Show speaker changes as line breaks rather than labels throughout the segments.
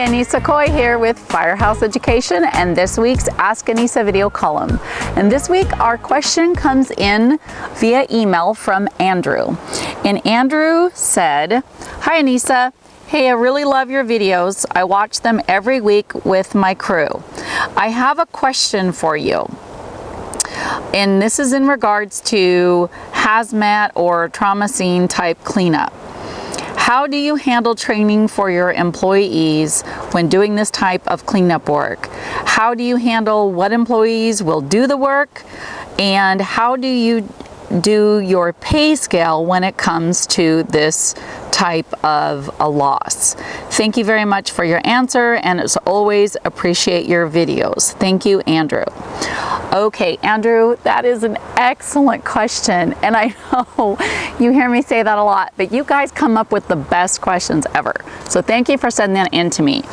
Hi, Anissa Coy here with Firehouse Education and this week's Ask Anissa video column. And this week our question comes in via email from Andrew. And Andrew said, "Hi Anissa, hey, I really love your videos. I watch them every week with my crew. I have a question for you. And this is in regards to hazmat or trauma scene type cleanup. How do you handle training for your employees when doing this type of cleanup work? How do you handle what employees will do the work? And how do you do your pay scale when it comes to this type of a loss? Thank you very much for your answer, and as always, appreciate your videos. Thank you, Andrew." Okay, Andrew, that is an excellent question, and I know you hear me say that a lot, but you guys come up with the best questions ever. So thank you for sending that in to me.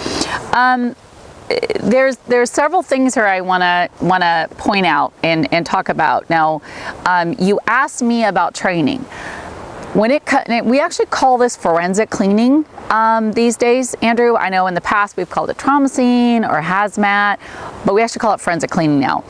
There's several things here I wanna point out and talk about. Now, you asked me about training. We actually call this forensic cleaning these days, Andrew. I know in the past we've called it trauma scene or hazmat, but we actually call it forensic cleaning now.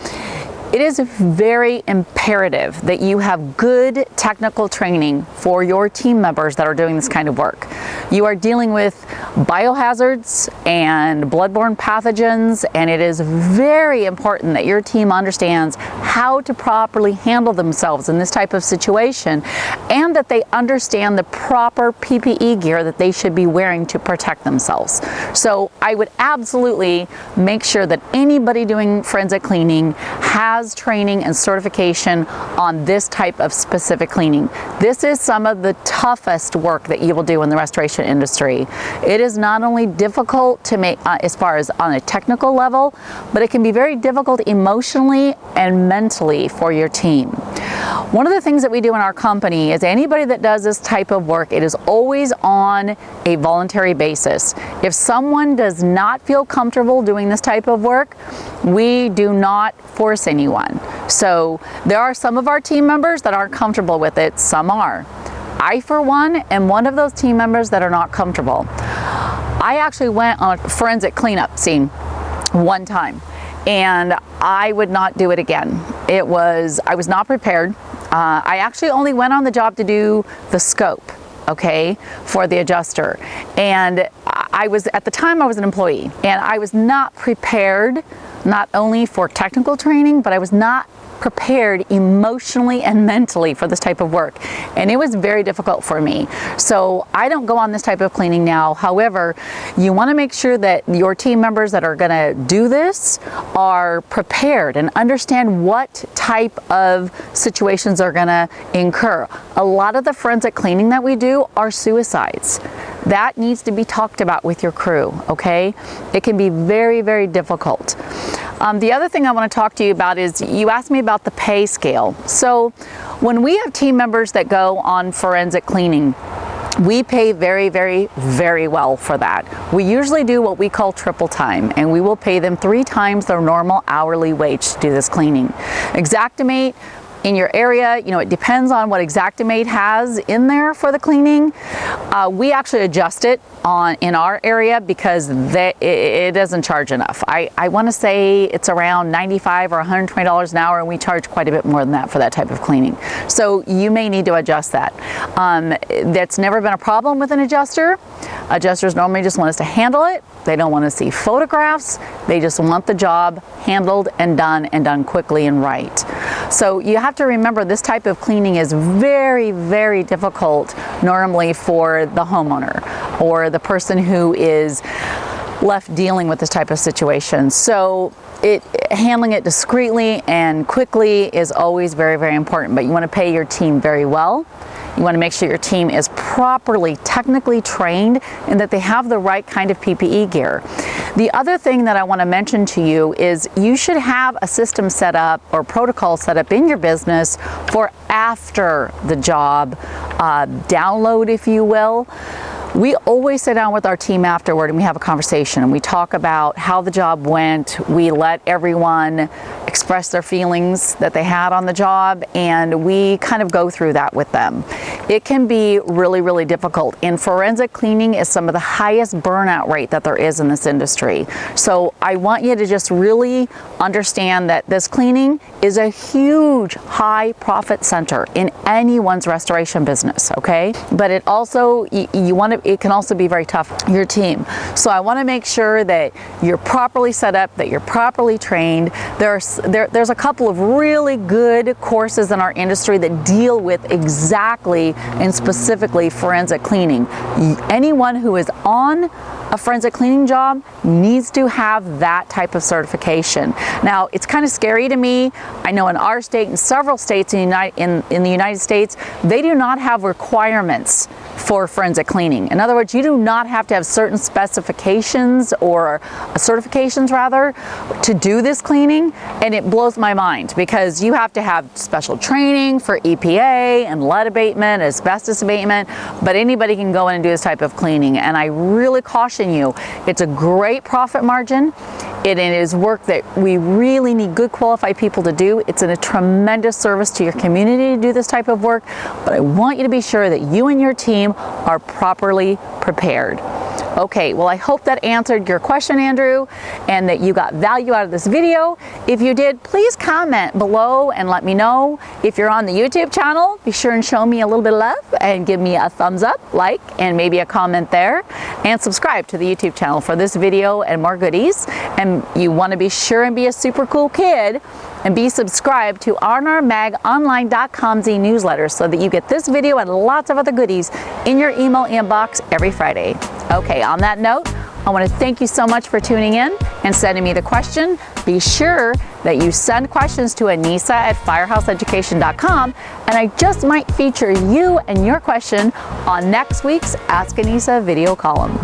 It is very imperative that you have good technical training for your team members that are doing this kind of work. You are dealing with biohazards and bloodborne pathogens, and it is very important that your team understands how to properly handle themselves in this type of situation, and that they understand the proper PPE gear that they should be wearing to protect themselves. So I would absolutely make sure that anybody doing forensic cleaning has training and certification on this type of specific cleaning. This is some of the toughest work that you will do in the restoration industry. It is not only difficult to make as far as on a technical level, but it can be very difficult emotionally and mentally for your team. One of the things that we do in our company is anybody that does this type of work, it is always on a voluntary basis. If someone does not feel comfortable doing this type of work, we do not force anyone. So there are some of our team members that aren't comfortable with it, some are. I, for one, am one of those team members that are not comfortable. I actually went on a forensic cleanup scene one time, and I would not do it again. I was not prepared. I actually only went on the job to do the scope, okay, for the adjuster. And at the time I was an employee, and I was not prepared not only for technical training, but I was not prepared emotionally and mentally for this type of work, and it was very difficult for me. So I don't go on this type of cleaning now. However, you want to make sure that your team members that are going to do this are prepared and understand what type of situations are going to incur. A lot of the forensic cleaning that we do are suicides. That needs to be talked about with your crew, okay? It can be very, very difficult. The other thing I want to talk to you about is you asked me about the pay scale. So when we have team members that go on forensic cleaning, we pay very, very, very well for that. We usually do what we call triple time, and we will pay them 3 times their normal hourly wage to do this cleaning. Xactimate, in your area, you know, it depends on what Xactimate has in there for the cleaning. We actually adjust it in our area because it doesn't charge enough. I want to say it's around $95 or $120 an hour, and we charge quite a bit more than that for that type of cleaning. So you may need to adjust that. That's never been a problem with an adjuster. Adjusters normally just want us to handle it. They don't want to see photographs. They just want the job handled and done quickly and right. So you have to remember this type of cleaning is very, very difficult normally for the homeowner or the person who is left dealing with this type of situation. So handling it discreetly and quickly is always very, very important, but you want to pay your team very well. You want to make sure your team is properly technically trained and that they have the right kind of PPE gear. The other thing that I want to mention to you is you should have a system set up or protocol set up in your business for after the job download, if you will. We always sit down with our team afterward and we have a conversation and we talk about how the job went. We let everyone express their feelings that they had on the job, and we kind of go through that with them. it can be really, really difficult. And forensic cleaning is some of the highest burnout rate that there is in this industry. So I want you to just really understand that this cleaning is a huge high profit center in anyone's restoration business, okay? But it also, it can also be very tough on your team. So I want to make sure that you're properly set up, that you're properly trained. There's a couple of really good courses in our industry that deal with exactly and specifically forensic cleaning. Anyone who is on a forensic cleaning job needs to have that type of certification. Now, it's kind of scary to me. I know in our state and several states in the United States, they do not have requirements for forensic cleaning. In other words, you do not have to have certain specifications or certifications rather to do this cleaning, and it blows my mind because you have to have special training for EPA and lead abatement, asbestos abatement, but anybody can go in and do this type of cleaning. And I really caution you, it's a great profit margin. It is work that we really need good qualified people to do. It's a tremendous service to your community to do this type of work, but I want you to be sure that you and your team are properly prepared. Okay, well, I hope that answered your question, Andrew, and that you got value out of this video. If you did, please comment below and let me know. If you're on the YouTube channel, be sure and show me a little bit of love and give me a thumbs up, like, and maybe a comment there. And subscribe to the YouTube channel for this video and more goodies. And you want to be sure and be a super cool kid and be subscribed to rnrmagonline.com's e-newsletter so that you get this video and lots of other goodies in your email inbox every Friday. Okay, on that note, I want to thank you so much for tuning in and sending me the question. Be sure that you send questions to Anisa@firehouseeducation.com, and I just might feature you and your question on next week's Ask Anisa video column.